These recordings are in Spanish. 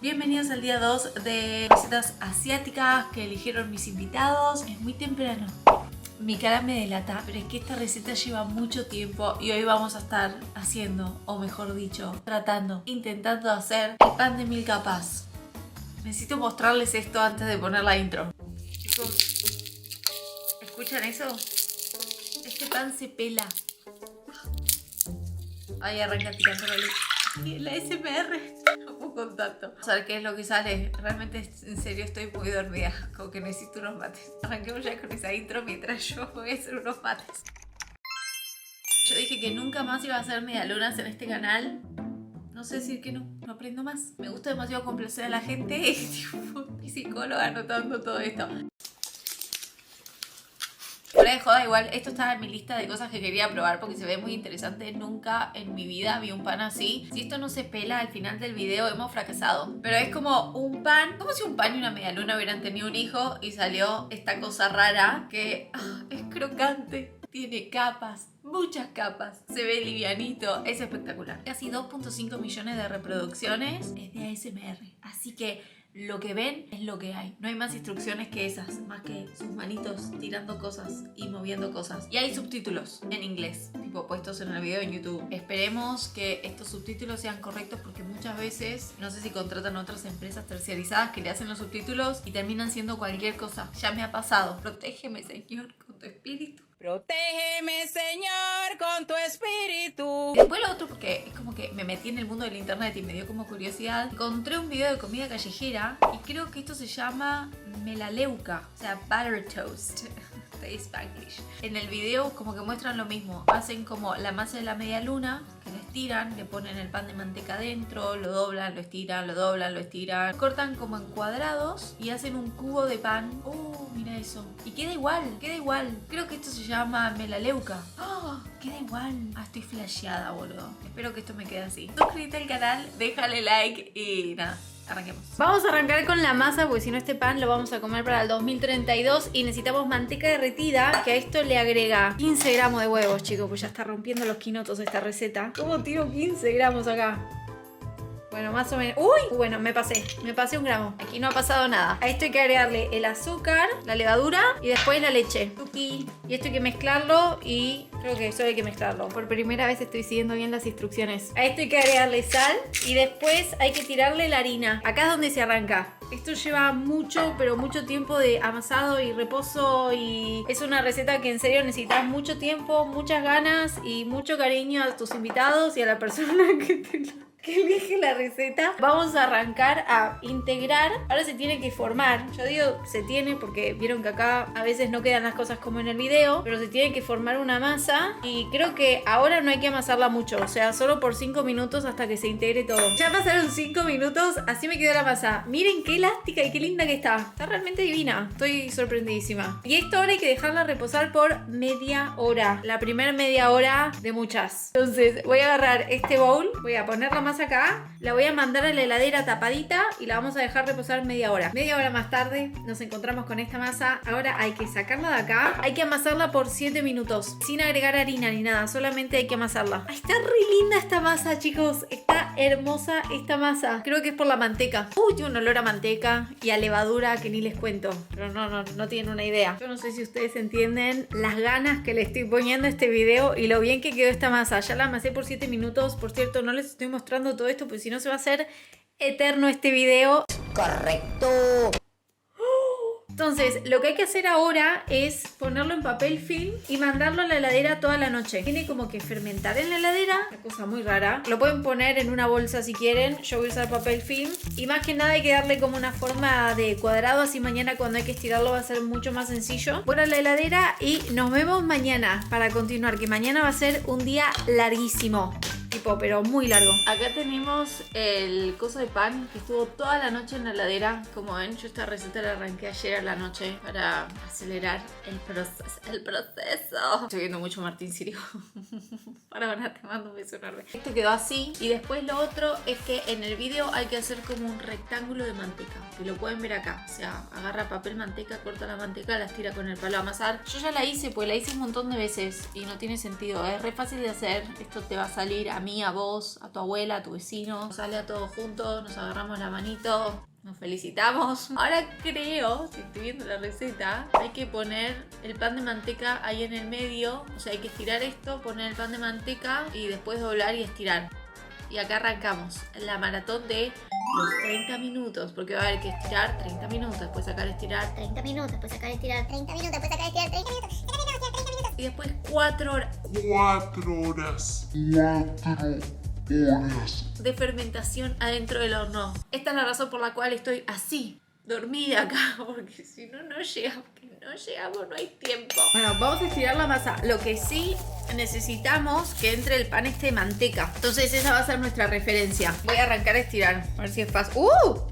Bienvenidos al día 2 de recetas asiáticas que eligieron mis invitados. Es muy temprano. Mi cara me delata, pero es que esta receta lleva mucho tiempo y hoy vamos a estar haciendo, o mejor dicho, intentando hacer el pan de 1000 capas. Necesito mostrarles esto antes de poner la intro. Chicos, ¿escuchan eso? Este pan se pela. Ahí arranca tirando la SMR. No puedo con tanto. Vamos a ver qué es lo que sale. Realmente, en serio, estoy muy dormida. Como que necesito unos mates. Arranquemos ya con esa intro mientras yo voy a hacer unos mates. Yo dije que nunca más iba a hacer medialunas en este canal. No sé decir que no aprendo más. Me gusta demasiado complacer a la gente. Tipo, mi psicóloga anotando todo esto. Fuera de joda, igual esto estaba en mi lista de cosas que quería probar porque se ve muy interesante. Nunca en mi vida vi un pan así. Si esto no se pela al final del video hemos fracasado. Pero es como un pan, como si un pan y una medialuna hubieran tenido un hijo y salió esta cosa rara que es crocante. Tiene capas, muchas capas. Se ve livianito, es espectacular. Casi 2.5 millones de reproducciones. Es de ASMR. Así que lo que ven es lo que hay. No hay más instrucciones que esas, más que sus manitos tirando cosas y moviendo cosas. Y hay subtítulos en inglés, tipo puestos en el video en YouTube. Esperemos que estos subtítulos sean correctos porque muchas veces, no sé si contratan otras empresas terciarizadas que le hacen los subtítulos y terminan siendo cualquier cosa. Ya me ha pasado. Protégeme, Señor, con tu espíritu. Protégeme, Señor, con tu espíritu. Después lo otro, porque es como que me metí en el mundo del internet y me dio como curiosidad. Encontré un video de comida callejera y creo que esto se llama melaleuca, o sea, butter toast. De Spanglish. En el video como que muestran lo mismo. Hacen como la masa de la media luna, que la estiran, le ponen el pan de manteca adentro, lo doblan, lo estiran, lo doblan, lo estiran. Cortan como en cuadrados y hacen un cubo de pan. Mira eso. Y queda igual, queda igual. Creo que esto se llama melaleuca. Queda igual. Estoy flasheada, boludo. Espero que esto me quede así. Suscríbete al canal, déjale like y nada. Arranquemos. Vamos a arrancar con la masa porque si no este pan lo vamos a comer para el 2032 y necesitamos manteca derretida, que a esto le agrega 15 gramos de huevos, chicos, pues ya está rompiendo los quinotos esta receta. ¿Cómo tiro 15 gramos acá? Bueno, más o menos. ¡Uy! Bueno, me pasé 1 gramo. Aquí no ha pasado nada. A esto hay que agregarle el azúcar, la levadura y después la leche. Y esto hay que mezclarlo y creo que eso hay que mezclarlo. Por primera vez estoy siguiendo bien las instrucciones. A esto hay que agregarle sal y después hay que tirarle la harina. Acá es donde se arranca. Esto lleva mucho, pero mucho tiempo de amasado y reposo y es una receta que en serio necesitas mucho tiempo, muchas ganas y mucho cariño a tus invitados y a la persona que elige la receta. Vamos a arrancar a integrar. Ahora se tiene que formar. Yo digo se tiene porque vieron que acá a veces no quedan las cosas como en el video, pero se tiene que formar una masa y creo que ahora no hay que amasarla mucho, o sea, solo por 5 minutos hasta que se integre todo. Ya pasaron 5 minutos, así me quedó la masa. Miren qué elástica y qué linda que está. Está realmente divina. Estoy sorprendidísima. Y esto ahora hay que dejarla reposar por media hora. La primera media hora de muchas. Entonces voy a agarrar este bowl, voy a poner la masa acá, la voy a mandar a la heladera tapadita y la vamos a dejar reposar media hora. Media hora más tarde nos encontramos con esta masa. Ahora hay que sacarla de acá. Hay que amasarla por 7 minutos sin agregar harina ni nada, solamente hay que amasarla. Está re linda esta masa, chicos. Está hermosa esta masa. Creo que es por la manteca. Tiene un olor a manteca y a levadura que ni les cuento. Pero no tienen una idea. Yo no sé si ustedes entienden las ganas que le estoy poniendo a este video y lo bien que quedó esta masa. Ya la amasé por 7 minutos. Por cierto, no les estoy mostrando todo esto, pues si no se va a hacer eterno este video. Correcto. Entonces, lo que hay que hacer ahora es ponerlo en papel film y mandarlo a la heladera toda la noche. Tiene como que fermentar en la heladera, una cosa muy rara. Lo pueden poner en una bolsa si quieren. Yo voy a usar papel film. Y más que nada hay que darle como una forma de cuadrado, así mañana cuando hay que estirarlo va a ser mucho más sencillo. Voy a la heladera y nos vemos mañana para continuar, que mañana va a ser un día larguísimo. Tipo, pero muy largo. Acá tenemos el coso de pan que estuvo toda la noche en la heladera. Como ven, yo esta receta la arranqué ayer a la noche para acelerar el proceso. Estoy viendo mucho Martín Sirio. Para, te mando un beso enorme. Esto quedó así. Y después lo otro es que en el vídeo hay que hacer como un rectángulo de manteca. Que lo pueden ver acá. O sea, agarra papel manteca, corta la manteca, la estira con el palo a amasar. Yo ya la hice, pues la hice un montón de veces y no tiene sentido. Es re fácil de hacer. Esto te va a salir a mí, a vos, a tu abuela, a tu vecino. Nos sale a todos juntos, nos agarramos la manito. Nos felicitamos. Ahora creo, si estoy viendo la receta, hay que poner el pan de manteca ahí en el medio. O sea, hay que estirar esto, poner el pan de manteca y después doblar y estirar. Y acá arrancamos la maratón de los 30 minutos. Porque va a haber que estirar 30 minutos, después sacar estirar 30 minutos, después sacar estirar 30 minutos, después sacar estirar 30 minutos, 30 minutos, 30 minutos. Y después 4 horas. 4 horas. 4 horas de fermentación adentro del horno. Esta es la razón por la cual estoy así, dormida acá, porque si no, no llegamos, no hay tiempo. Bueno, vamos a estirar la masa. Lo que sí necesitamos que entre el pan de manteca. Entonces esa va a ser nuestra referencia. Voy a arrancar a estirar, a ver si es fácil.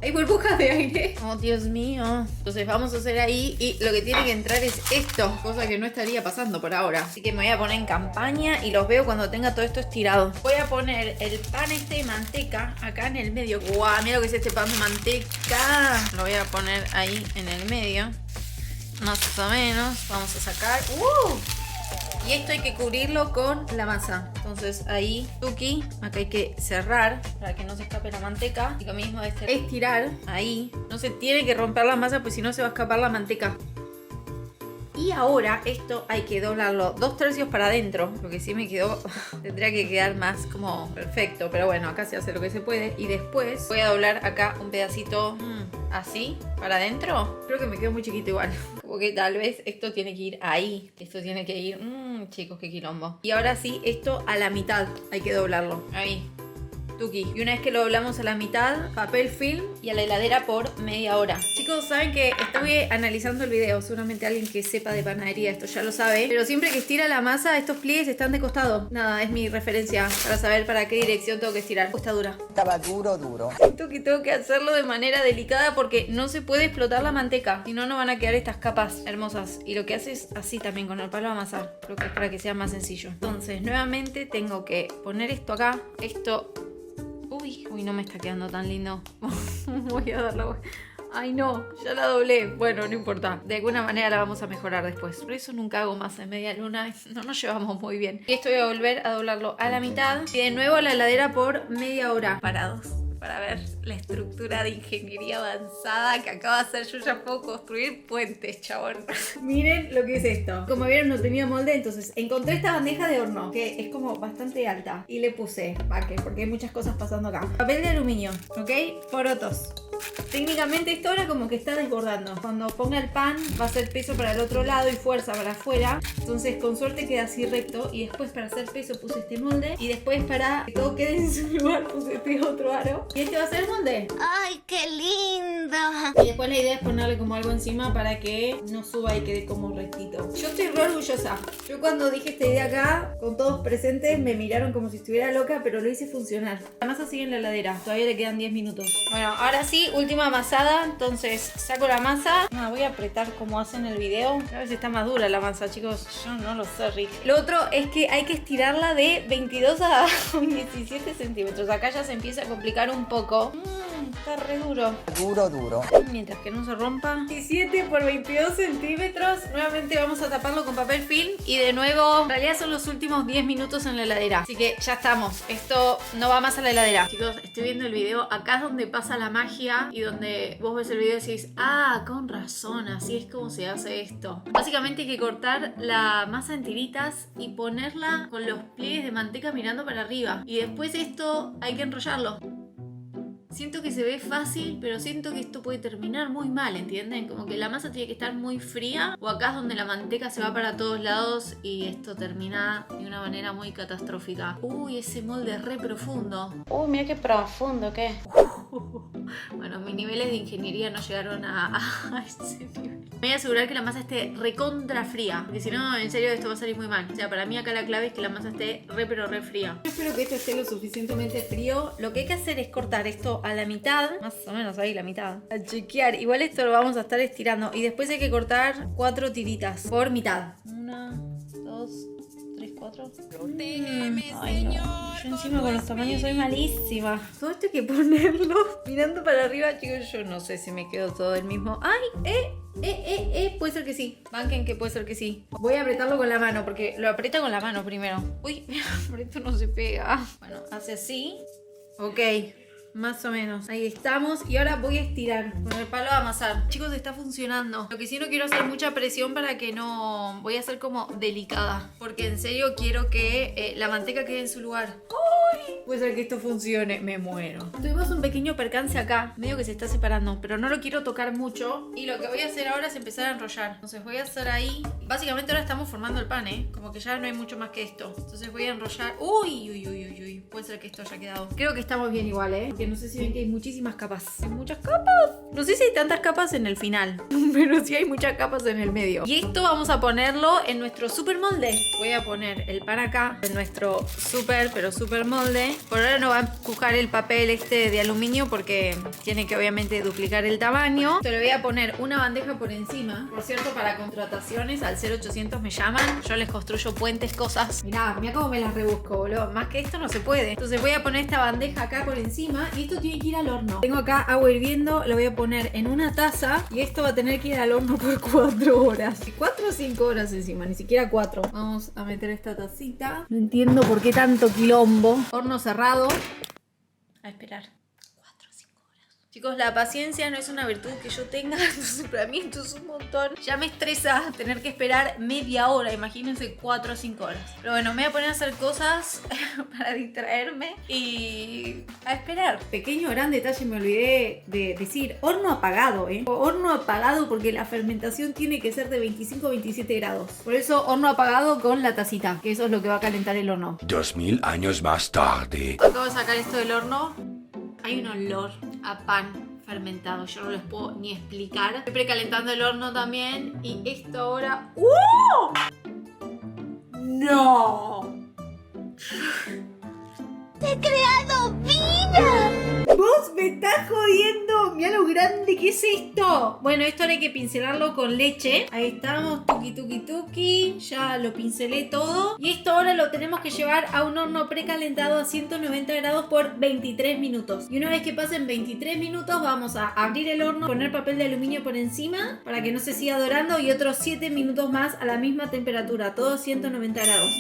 Hay burbujas de aire. Oh, Dios mío. Entonces vamos a hacer ahí y lo que tiene que entrar es esto, cosa que no estaría pasando por ahora. Así que me voy a poner en campaña y los veo cuando tenga todo esto estirado. Voy a poner el pan de manteca acá en el medio. ¡Guau! Mira lo que es este pan de manteca. Lo voy a poner ahí en el medio. Más o menos. Vamos a sacar. Y esto hay que cubrirlo con la masa. Entonces ahí, tuki, acá hay que cerrar para que no se escape la manteca. Y lo mismo de estirar, ahí. No se tiene que romper la masa, pues si no se va a escapar la manteca. Y ahora esto hay que doblarlo 2/3 para adentro. Lo que sí me quedó, tendría que quedar más como perfecto. Pero bueno, acá se hace lo que se puede. Y después voy a doblar acá un pedacito así para adentro. Creo que me quedó muy chiquito igual. Como que tal vez esto tiene que ir ahí. Esto tiene que ir, chicos, qué quilombo. Y ahora sí, esto a la mitad hay que doblarlo. Ahí. Tuki. Y una vez que lo doblamos a la mitad, papel film y a la heladera por media hora. Chicos, saben que estuve analizando el video. Seguramente alguien que sepa de panadería esto ya lo sabe. Pero siempre que estira la masa, estos pliegues están de costado. Nada, es mi referencia para saber para qué dirección tengo que estirar. Está dura. Estaba duro. Siento que tengo que hacerlo de manera delicada porque no se puede explotar la manteca. Si no, no van a quedar estas capas hermosas. Y lo que hace es así también con el palo a amasar. Creo que es para que sea más sencillo. Entonces, nuevamente tengo que poner esto acá. Esto... Uy, no me está quedando tan lindo. Voy a darla. Ay, no, ya la doblé. Bueno, no importa. De alguna manera la vamos a mejorar después. Por eso nunca hago más en media luna. No nos llevamos muy bien. Y esto voy a volver a doblarlo a la mitad. Y de nuevo a la heladera por media hora. Parados. Para ver la estructura de ingeniería avanzada que acabo de hacer. Yo ya puedo construir puentes, chabón. Miren lo que es esto. Como vieron, no tenía molde, entonces encontré esta bandeja de horno que es como bastante alta y le puse baque porque hay muchas cosas pasando acá. Papel de aluminio, ¿ok? Porotos. Técnicamente esto ahora como que está desbordando. Cuando ponga el pan va a ser peso para el otro lado y fuerza para afuera. Entonces con suerte queda así recto. Y después para hacer peso puse este molde. Y después para que todo quede en su lugar puse este otro aro. Y este va a ser el molde. ¡Ay, qué lindo! Y después la idea es ponerle como algo encima para que no suba y quede como rectito. Yo estoy re orgullosa. Yo cuando dije esta idea acá, con todos presentes, me miraron como si estuviera loca, pero lo hice funcionar. La masa sigue en la heladera. Todavía le quedan 10 minutos. Bueno, ahora sí, última amasada. Entonces saco la masa. Voy a apretar como hacen en el video. A ver si está más dura la masa, chicos. Yo no lo sé, Rick. Lo otro es que hay que estirarla de 22 a 17 centímetros. Acá ya se empieza a complicar un poco. Está re duro. Duro. Mientras que no se rompa. 17 por 22 centímetros. Nuevamente vamos a taparlo con papel film. Y de nuevo, en realidad son los últimos 10 minutos en la heladera. Así que ya estamos. Esto no va más a la heladera. Chicos, estoy viendo el video. Acá es donde pasa la magia. Y donde vos ves el video y decís, con razón, así es como se hace esto. Básicamente hay que cortar la masa en tiritas y ponerla con los pliegues de manteca mirando para arriba. Y después esto hay que enrollarlo. Siento que se ve fácil, pero siento que esto puede terminar muy mal, ¿entienden? Como que la masa tiene que estar muy fría, o acá es donde la manteca se va para todos lados y esto termina de una manera muy catastrófica. Uy, ese molde es re profundo. Uy, mira qué profundo, ¿qué? Bueno, mis niveles de ingeniería no llegaron a ese nivel. Me voy a asegurar que la masa esté recontra fría, porque si no, en serio, esto va a salir muy mal. O sea, para mí acá la clave es que la masa esté re fría. Yo espero que esto esté lo suficientemente frío. Lo que hay que hacer es cortar esto a la mitad, más o menos ahí la mitad, a chequear. Igual esto lo vamos a estar estirando y después hay que cortar 4 tiritas por mitad. 1, 2, 3, 4. Ay, no. Yo encima con los tamaños soy malísima. Todo esto hay que ponerlo mirando para arriba, chicos. Yo no sé si me quedó todo el mismo. ¡Ay! Puede ser que sí. Banquen que puede ser que sí. Voy a apretarlo con la mano porque lo aprieta con la mano primero. Uy, por esto no se pega. Bueno, hace así. Ok. Más o menos. Ahí estamos. Y ahora voy a estirar con el palo a amasar. Chicos, está funcionando. Lo que sí no quiero hacer mucha presión para que no... Voy a hacer como delicada. Porque en serio quiero que la manteca quede en su lugar. ¡Ay! Puede ser que esto funcione. Me muero. Tuvimos un pequeño percance acá. Medio que se está separando. Pero no lo quiero tocar mucho. Y lo que voy a hacer ahora es empezar a enrollar. Entonces voy a hacer ahí... Básicamente ahora estamos formando el pan, ¿eh? Como que ya no hay mucho más que esto. Entonces voy a enrollar... Uy. Puede ser que esto haya quedado. Creo que estamos bien igual, ¿eh? Que no sé si ven que hay muchísimas capas. Hay muchas capas. No sé si hay tantas capas en el final, pero sí hay muchas capas en el medio. Y esto vamos a ponerlo en nuestro super molde. Voy a poner el pan acá en nuestro super molde. Por ahora no va a empujar el papel este de aluminio porque tiene que obviamente duplicar el tamaño. Te le voy a poner una bandeja por encima. Por cierto, para contrataciones al 0800 me llaman. Yo les construyo puentes, cosas. Mirá cómo me las rebusco, boludo. Más que esto no se puede. Entonces voy a poner esta bandeja acá por encima. Y esto tiene que ir al horno. Tengo acá agua hirviendo, lo voy a poner en una taza y esto va a tener que ir al horno por 4 horas. 4 o 5 horas encima, ni siquiera 4. Vamos a meter esta tacita. No entiendo por qué tanto quilombo. Horno cerrado. A esperar. 4 o 5 horas. Chicos, la paciencia no es una virtud que yo tenga, entonces para mí esto es un montón. Ya me estresa tener que esperar media hora, imagínense 4 o 5 horas. Pero bueno, me voy a poner a hacer cosas para distraerme y a esperar. Pequeño gran detalle, me olvidé de decir, horno apagado, horno apagado porque la fermentación tiene que ser de 25 a 27 grados. Por eso horno apagado con la tacita, que eso es lo que va a calentar el horno. 2000 años más tarde. Acabo de sacar esto del horno. Hay un olor a pan fermentado, yo no les puedo ni explicar. Estoy precalentando el horno también y esto ahora... ¡No! ¡He creado vida! ¡Vos me estás jodiendo! ¡Mira lo grande que es esto! Bueno, esto ahora hay que pincelarlo con leche. Ahí estamos, tuki. Ya lo pincelé todo. Y esto ahora lo tenemos que llevar a un horno precalentado a 190 grados por 23 minutos. Y una vez que pasen 23 minutos vamos a abrir el horno, poner papel de aluminio por encima para que no se siga dorando y otros 7 minutos más a la misma temperatura, todo 190 grados.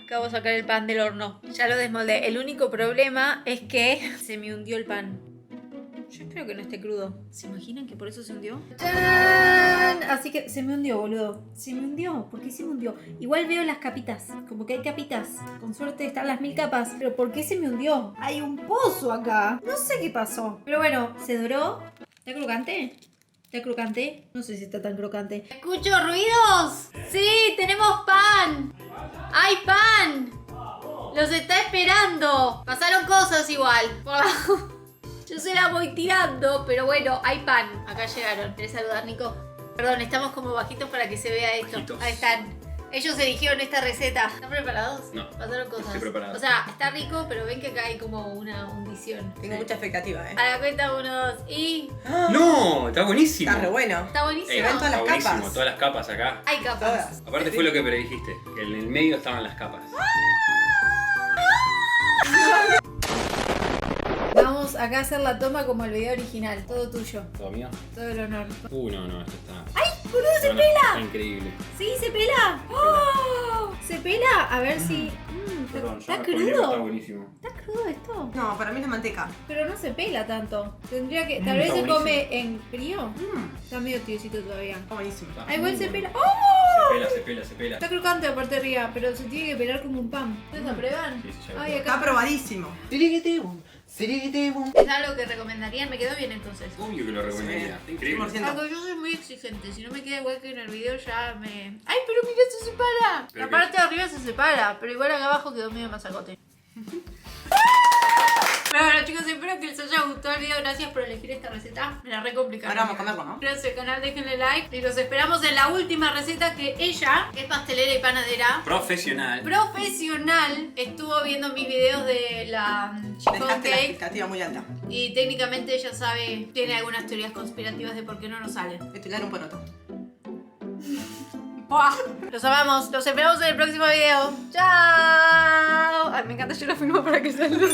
Acabo de sacar el pan del horno. Ya lo desmoldé. El único problema es que se me hundió el pan. Yo espero que no esté crudo. ¿Se imaginan que por eso se hundió? ¡Tarán! Así que se me hundió, boludo. Se me hundió. ¿Por qué se me hundió? Igual veo las capitas. Como que hay capitas. Con suerte están las 1000 capas. Pero ¿por qué se me hundió? Hay un pozo acá. No sé qué pasó. Pero bueno, se doró. ¿Está crocante? ¿Está crocante? No sé si está tan crocante. ¿Escucho ruidos? Sí, tenemos pan. ¡Hay pan! ¡Los está esperando! Pasaron cosas igual. Yo se la voy tirando, pero bueno, hay pan. Acá llegaron. ¿Querés saludar, Nico? Perdón, estamos como bajitos para que se vea esto. Bajitos. Ahí están. Ellos eligieron esta receta. ¿Están preparados? No. Pasaron cosas. Estoy preparado. O sea, está rico, pero ven que acá hay como una hundición. Tengo mucha expectativa, A la cuenta 1, 2 y... ¡No! Está buenísimo. Está re bueno. Está buenísimo. ven todas las Está buenísimo, capas. todas las capas acá. Hay capas. Todas. Aparte fue lo que predijiste, que en el medio estaban las capas. Vamos acá a hacer la toma como el video original. Todo tuyo. ¿Todo mío? Todo el honor. No, esto está... ¡Ay, boludo, se Está pela! increíble. Sí, se pela. ¡Oh! ¿Se pela? A ver si... Perdón, ¿Está ya me spoileé, pero está crudo? buenísimo. ¿Está crudo esto? No, para mí es manteca. Pero no se pela tanto. Tendría que... Tal vez está se buenísimo. come en frío. Está medio tiesito todavía. Está buenísimo. Está Ah, igual muy se bueno. pela. ¡Oh! Se pela. Está crocante aparte arriba, pero se tiene que pelar como un pan. ¿Ustedes aprueban? Sí, ya lo Ay, probé. acá. Está probadísimo. ¿Es algo que recomendarían? ¿Me quedó bien entonces? Obvio que lo recomendaría. Está increíble. 100%. Algo, yo soy muy exigente. Si no me queda igual que en el video ya me... ¡Ay, pero mira, se separa! ¿Pero La qué? parte de arriba se separa, pero igual acá abajo quedó medio masacote. Pero bueno, chicos, espero que les haya gustado el video. Gracias por elegir esta receta. Me la re complicaron. Ahora vamos a comerlo, ¿no? Suscríbanse al canal, déjenle like. Y los esperamos en la última receta que ella, que es pastelera y panadera Profesional. profesional, estuvo viendo mis videos de la chicken Dejaste la cake. expectativa muy alta. Y técnicamente ella sabe, tiene algunas teorías conspirativas de por qué no nos sale. Estudiar un poroto. ¡Buah! Los amamos, los esperamos en el próximo video. ¡Chao! Ay, me encanta, yo lo filmo para que salga.